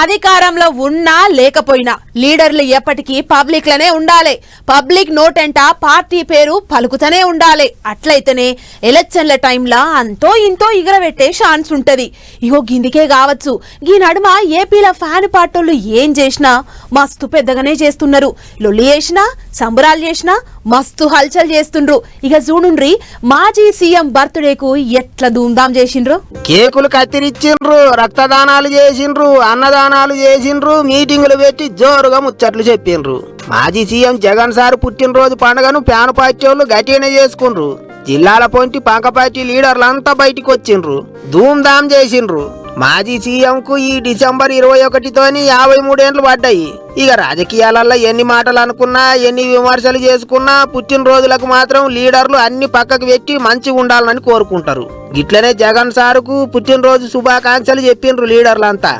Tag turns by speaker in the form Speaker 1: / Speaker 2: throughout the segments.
Speaker 1: అధికారంలో ఉన్నా లేకపోయినా లీడర్లు ఎప్పటికీ పబ్లిక్ లనే ఉండాలి. పబ్లిక్ నోట్ ఎంట పార్టీ పేరు పలుకుతనే ఉండాలి. అట్లయితేనే ఎలక్షన్ల టైంలా అంతో ఇంతో ఇగరబెట్టే ఛాన్స్ ఉంటది. ఇగో గిందికే కావచ్చు, ఈ నడుమ ఏపీల ఫ్యాన్ పార్టీలు ఏం చేసినా మస్తు పెద్దగానే చేస్తున్నారు. లొల్లి చేసినా సంబరాలు చేసినా మస్తు హల్చల్ చేస్తుండ్రు. ఇక చూడుండ్రి మాజీ సీఎం బర్త్డేకు ఎట్లా ధూమ్ధాం చేసిండ్రు.
Speaker 2: కేకులు కత్తిరించిండ్రు, రక్తదానాలు చేసిండ్రు, అన్నదానాలు చేసిండ్రు, మీటింగులు పెట్టి జోరుగా ముచ్చట్లు చెప్పిండ్రు. మాజీ సీఎం జగన్ సార్ పుట్టినరోజు పండుగను ఫ్యాన్ పార్టీ వాళ్ళు గట్టిగానే చేసుకుండ్రు. జిల్లాల పొంటి పంక పార్టీ లీడర్లంతా బయటికి వచ్చిండ్రు, ధూమ్ధాం చేసిండ్రు. మాజీ సీఎం కు ఈ డిసెంబర్ 21తోని 53 ఏళ్లు పడ్డాయి. ఇక రాజకీయాలలో ఎన్ని మాటలు అనుకున్నా, ఎన్ని విమర్శలు చేసుకున్నా పుట్టినరోజులకు మాత్రం లీడర్లు అన్ని పక్కకు పెట్టి మంచిగా ఉండాలని కోరుకుంటారు. గిట్లనే జగన్ సారుకు పుట్టినరోజు శుభాకాంక్షలు చెప్పిండ్రు లీడర్లంతా.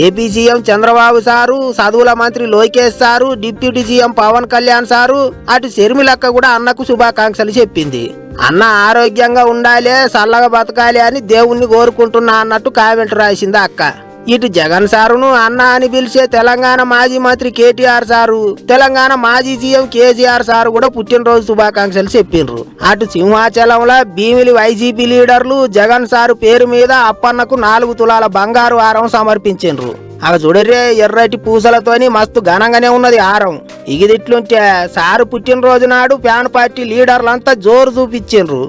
Speaker 2: ఏపీ సీఎం చంద్రబాబు సారు, చదువుల మంత్రి Lokesh sir, deputy CM Pavan Kalyan sir, అటు షర్మిలక్క కూడా అన్నకు శుభాకాంక్షలు చెప్పింది. అన్న ఆరోగ్యంగా ఉండాలి, చల్లగా బతకాలి అని దేవుణ్ణి కోరుకుంటున్నా అన్నట్టు కామెంట్ రాసింది అక్క. ఇటు జగన్ సారును అన్న అని పిలిచే తెలంగాణ మాజీ మంత్రి కేటీఆర్ సారు, తెలంగాణ మాజీ సీఎం కేసీఆర్ సారు కూడా పుట్టినరోజు శుభాకాంక్షలు చెప్పిండ్రు. అటు సింహాచలంలో భీమిలి వైసీపీ లీడర్లు జగన్ సారు పేరు మీద అప్పన్నకు 4 తులాల బంగారు హారం సమర్పించిండ్రు. అవి చూడరే ఎర్రటి పూసలతోని మస్తు ఘనంగానే ఉన్నది హారం. ఇగిదిట్లుంటే సారు పుట్టినరోజు నాడు ఫ్యాన్ పార్టీ లీడర్లంతా జోరు చూపించిండ్రు.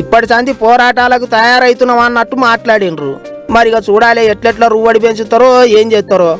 Speaker 2: ఇప్పటి సంది పోరాటాలకు తయారైతున్నాం అన్నట్టు మాట్లాడిండ్రు. మరిగా చూడాలి ఎట్లెట్లా రూవడి పెంచుతారో ఏం చేస్తారో.